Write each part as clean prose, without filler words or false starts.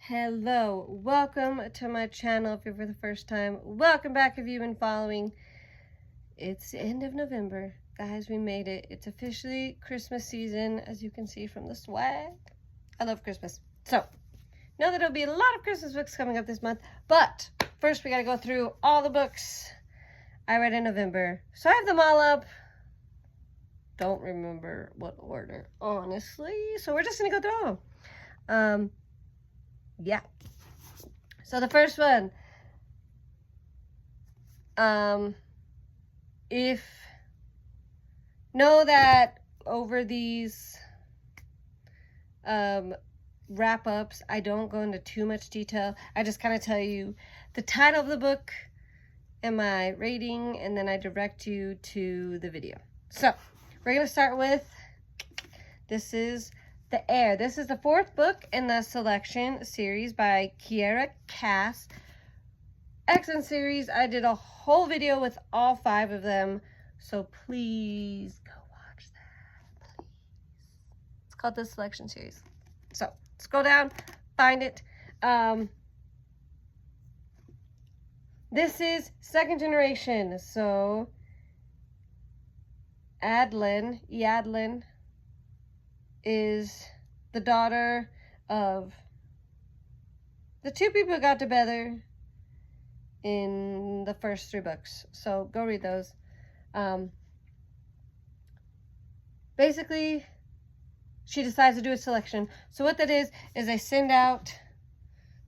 Hello, welcome to my channel if you're for the first time. Welcome back if you've been following. It's the end of November. Guys, we made it. It's officially Christmas season, as you can see from the swag. I love Christmas. So, know that there'll be a lot of Christmas books coming up this month, but first we gotta go through all the books I read in November. So I have them all up. Don't remember what order, honestly. So we're just gonna go through them. Yeah. So the first one, know that over these wrap-ups, I don't go into too much detail. I just kind of tell you the title of the book and my rating, and then I direct you to the video. So we're going to start with, this is The Heir. This is the fourth book in the Selection series by Kiera Cass. Excellent series. I did a whole video with all 5 of them, so please go watch that, please. It's called the Selection series. So scroll down, find it. This is second generation, so Yadlin is the daughter of the 2 people who got together in the first 3 books. So go read those. Basically, she decides to do a selection. So what that is they send out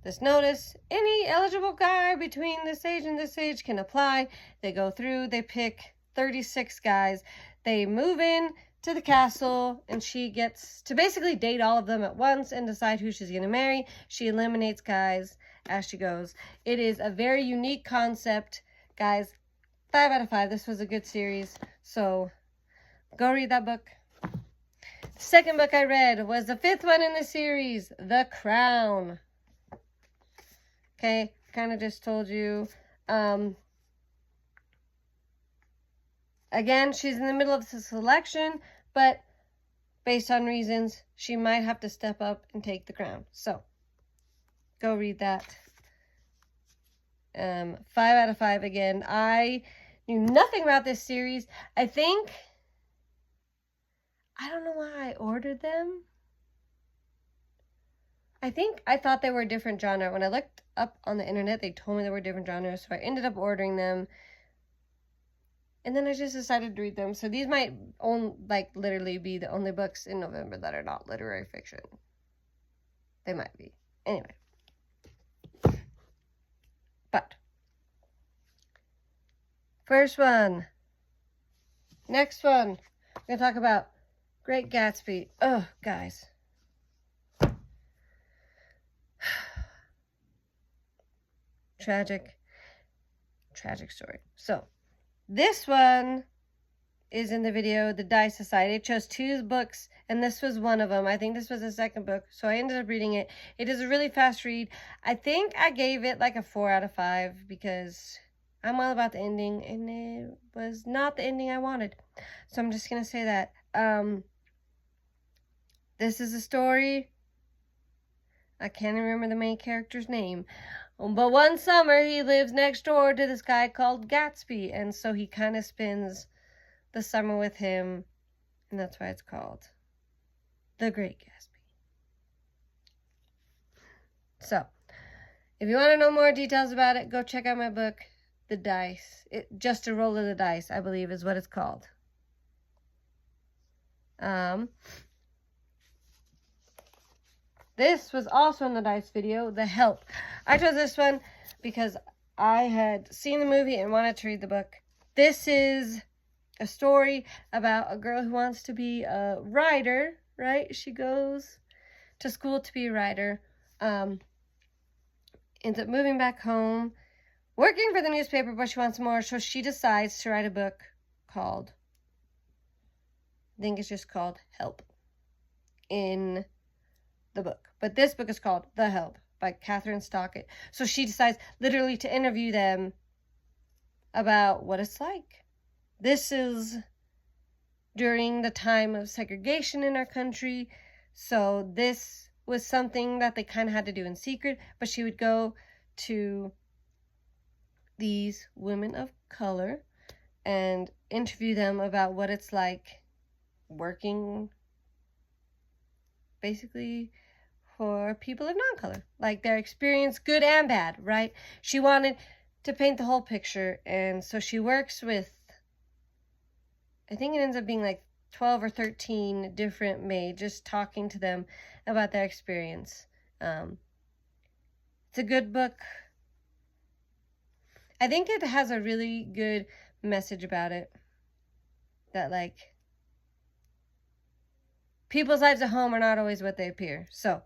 this notice. Any eligible guy between this age and this age can apply. They go through, they pick 36 guys. They move in to the castle, and she gets to basically date all of them at once and decide who she's going to marry. She eliminates guys as she goes. It is a very unique concept, guys. 5 out of 5. This was a good series, so go read that book. The second book I read was the 5th one in the series, The Crown. Okay, kind of just told you. Again, she's in the middle of the selection, but based on reasons, she might have to step up and take the crown. So, go read that. 5 out of 5 again. I knew nothing about this series. I don't know why I ordered them. I thought they were a different genre. When I looked up on the internet, they told me they were different genres, so I ended up ordering them. And then I just decided to read them. So these might literally be the only books in November that are not literary fiction. They might be. Anyway. But first one. Next one. We're going to talk about Great Gatsby. Oh, guys. Tragic story. So, this one is in the video, The Dice Society. I chose 2 books, and this was one of them. I think this was the second book, so I ended up reading it. It is a really fast read. I think I gave it like a 4 out of 5 because I'm all about the ending, and it was not the ending I wanted. So I'm just going to say that. This is a story. I can't remember the main character's name. But one summer, he lives next door to this guy called Gatsby, and so he kind of spends the summer with him, and that's why it's called The Great Gatsby. So, if you want to know more details about it, go check out my book, The Dice. Just a Roll of the Dice, I believe, is what it's called. This was also in the Dice video, The Help. I chose this one because I had seen the movie and wanted to read the book. This is a story about a girl who wants to be a writer, right? She goes to school to be a writer, ends up moving back home, working for the newspaper, but she wants more, so she decides to write a book called, I think it's just called Help in the book. But this book is called The Help by Kathryn Stockett. So she decides literally to interview them about what it's like. This is during the time of segregation in our country. So this was something that they kind of had to do in secret, but she would go to these women of color and interview them about what it's like working basically for people of non-color, like their experience, good and bad, right? She wanted to paint the whole picture, and so she works with, I think it ends up being like 12 or 13 different maids, just talking to them about their experience. It's a good book. I think it has a really good message about it, that like people's lives at home are not always what they appear. So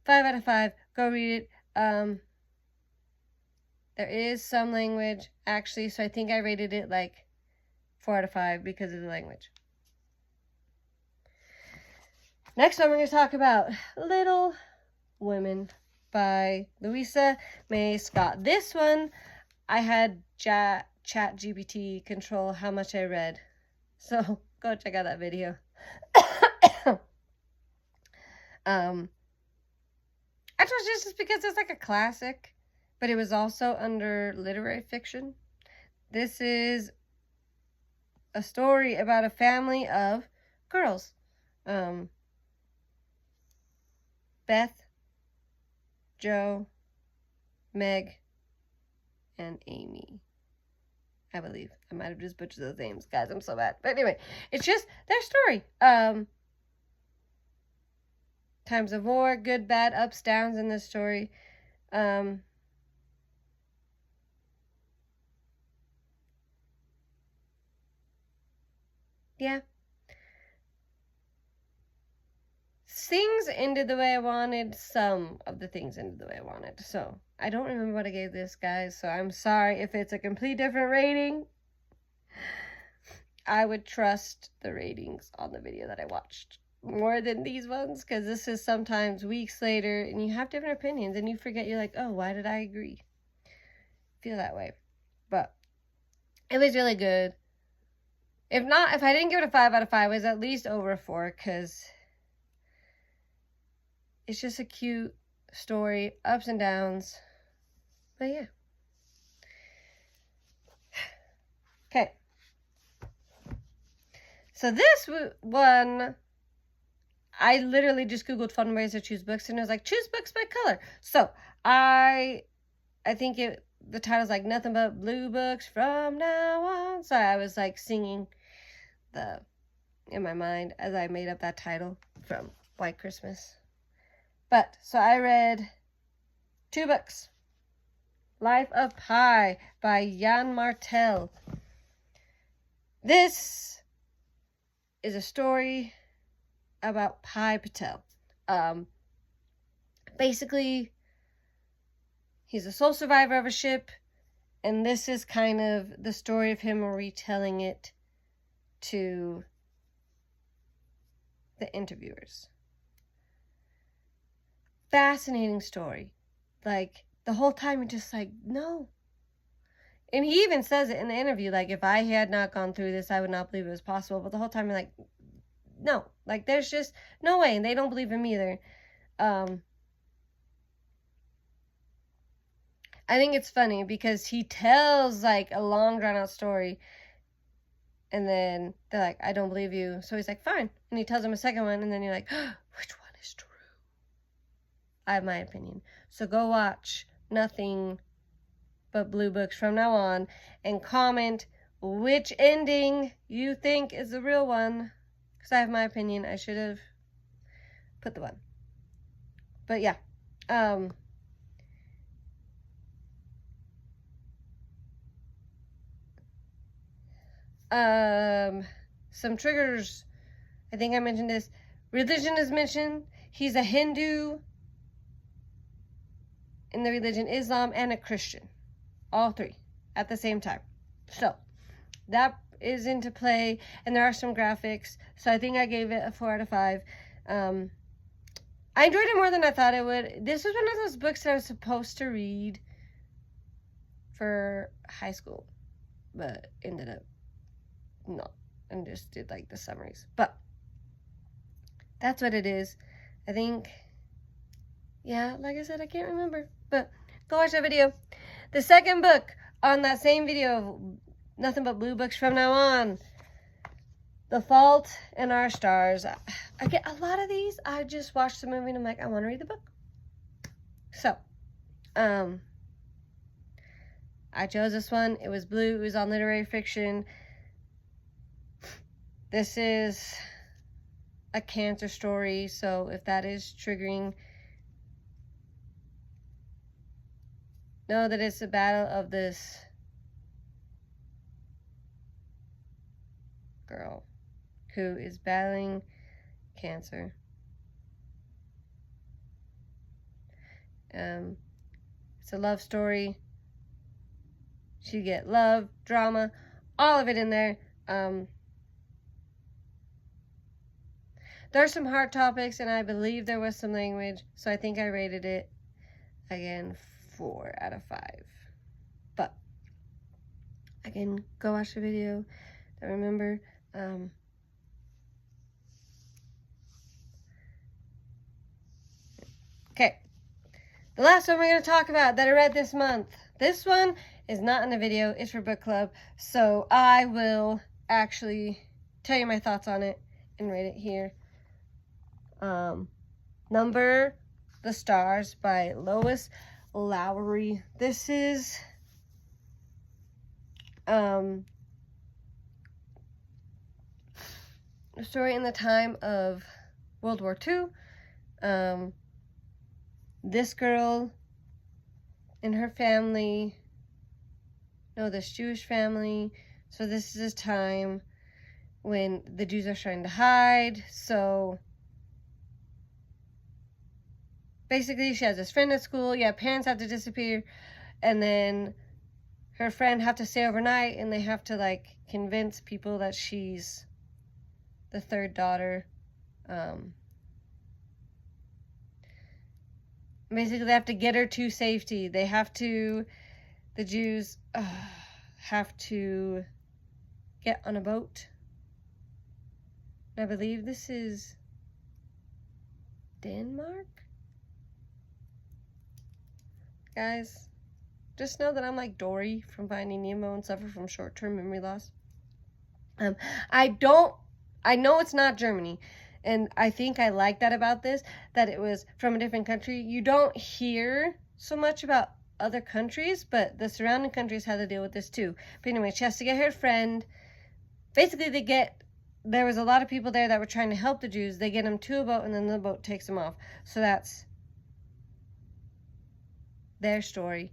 5 out of 5, go read it. There is some language actually, so I think I rated it like 4 out of 5 because of the language. Next one, we're going to talk about Little Women by Louisa May Scott. This one, I had ChatGPT control how much I read, so go check out that video. I chose this just because it's like a classic, but it was also under literary fiction. This is a story about a family of girls. Beth, Jo, Meg, and Amy. I believe. I might have just butchered those names. Guys, I'm so bad. But anyway, it's just their story. Times of war, good, bad, ups, downs in this story. Yeah. Things ended the way I wanted. Some of the things ended the way I wanted. So, I don't remember what I gave this, guys. So, I'm sorry if it's a complete different rating. I would trust the ratings on the video that I watched more than these ones, because this is sometimes weeks later and you have different opinions and you forget, you're like, oh, why did I agree? Feel that way. But it was really good. If I didn't give it a 5 out of 5, it was at least over a 4, because it's just a cute story, ups and downs. But yeah. Okay. So this one, I literally just Googled fun ways to choose books, and it was like, choose books by color. So I think the title's like nothing but blue books from now on. So I was like singing in my mind as I made up that title from White Christmas. But so I read 2 books. Life of Pi by Yann Martel. This is a story about Pi Patel. Basically, he's a sole survivor of a ship, and this is kind of the story of him retelling it to the interviewers. Fascinating story. Like, the whole time you're just like, no. And he even says it in the interview, like, if I had not gone through this, I would not believe it was possible. But the whole time you're like, no. Like, there's just no way. And they don't believe him either. I think it's funny because he tells, like, a long, drawn-out story. And then they're like, I don't believe you. So he's like, fine. And he tells them a second one. And then you're like, oh, which one is true? I have my opinion. So go watch Nothing But Blue Books from now on and comment which ending you think is the real one. Because I have my opinion. I should have put the one. But yeah. Some triggers. I think I mentioned this. Religion is mentioned. He's a Hindu in the religion Islam and a Christian. All 3 at the same time. So that is into play, and there are some graphics. So I think I gave it a 4 out of 5. I enjoyed it more than I thought it would. This was one of those books that I was supposed to read for high school, but ended up not, and just did like the summaries. But that's what it is. I think Yeah, like I said, I can't remember. But go watch that video. The second book on that same video of Nothing But Blue Books from now on. The Fault in Our Stars. I get a lot of these. I just watched the movie and I'm like, I want to read the book. So, I chose this one. It was blue. It was on literary fiction. This is a cancer story, so if that is triggering, know that it's a battle of this girl who is battling cancer. It's a love story. She get love, drama, all of it in there. There's some hard topics, and I believe there was some language, so I think I rated it, again, 4 out of 5. But, again, go watch the video. Remember, okay, the last one we're going to talk about that I read this month. This one is not in the video. It's for book club, so I will actually tell you my thoughts on it and rate it here. Number the Stars by Lois Lowry. This is a story in the time of World War II. This girl and her family, this Jewish family, so this is a time when the Jews are trying to hide, so basically she has this friend at school, parents have to disappear, and then her friend have to stay overnight, and they have to, like, convince people that she's the third daughter. Basically, they have to get her to safety. The Jews have to get on a boat. I believe this is Denmark? Guys, just know that I'm like Dory from Finding Nemo and suffer from short-term memory loss. I know it's not Germany. And I think I like that about this, that it was from a different country. You don't hear so much about other countries, but the surrounding countries had to deal with this too. But anyway, she has to get her friend. Basically, there was a lot of people there that were trying to help the Jews. They get them to a boat, and then the boat takes them off. So that's their story.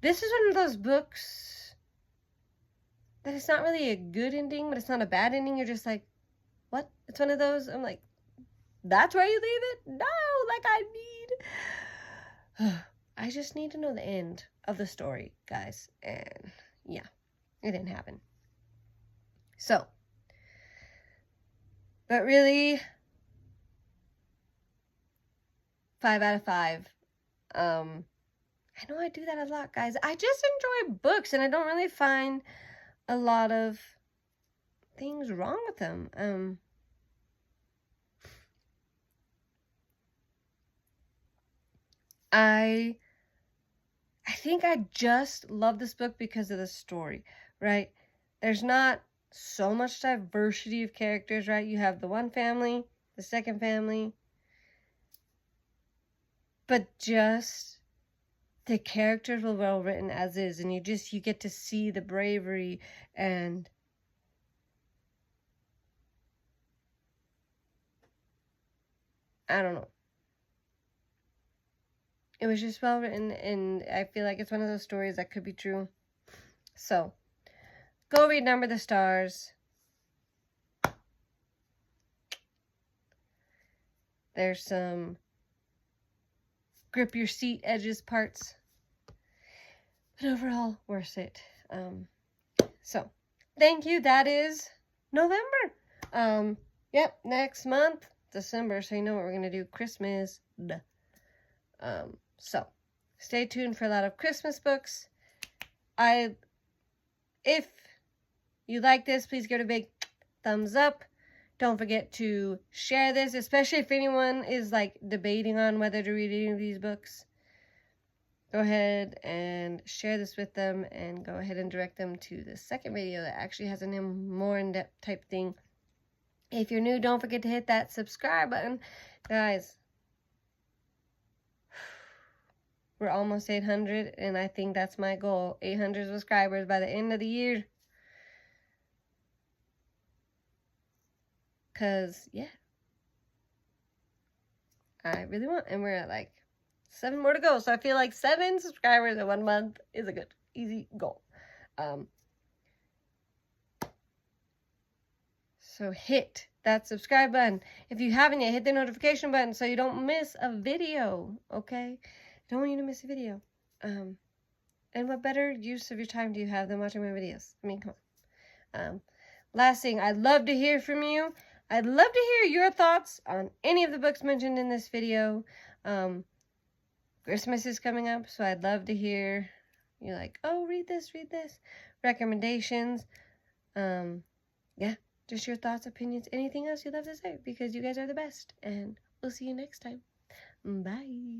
This is one of those books that it's not really a good ending, but it's not a bad ending. You're just like, what? It's one of those, I'm like, that's where you leave it? No, like I just need to know the end of the story, guys. And yeah, it didn't happen. So, but really, 5 out of 5. I know I do that a lot, guys. I just enjoy books, and I don't really find a lot of things wrong with them. I think I just love this book because of the story, right? There's not so much diversity of characters, right? You have the one family, the second family, but just the characters were well written as is, and you get to see the bravery, and I don't know. It was just well written, and I feel like it's one of those stories that could be true. So, go read Number the Stars. There's some grip your seat edges parts, but overall worth it. So thank you. That is November. Yep, next month, December, so you know what we're gonna do. Christmas. So stay tuned for a lot of Christmas books. If you like this, please give it a big thumbs up. Don't forget to share this, especially if anyone is like debating on whether to read any of these books. Go ahead and share this with them, and go ahead and direct them to the second video that actually has a more in-depth type thing. If you're new, don't forget to hit that subscribe button. Guys, we're almost 800, and I think that's my goal. 800 subscribers by the end of the year. Because, yeah, I really want. And we're at like 7 more to go. So I feel like 7 subscribers in 1 month is a good, easy goal. So hit that subscribe button. If you haven't yet, hit the notification button so you don't miss a video, okay? Don't want you to miss a video. And what better use of your time do you have than watching my videos? I mean, come on. Last thing, I'd love to hear from you. I'd love to hear your thoughts on any of the books mentioned in this video. Christmas is coming up, so I'd love to hear you like, oh, read this, recommendations. Yeah, just your thoughts, opinions, anything else you'd love to say, because you guys are the best. And we'll see you next time. Bye.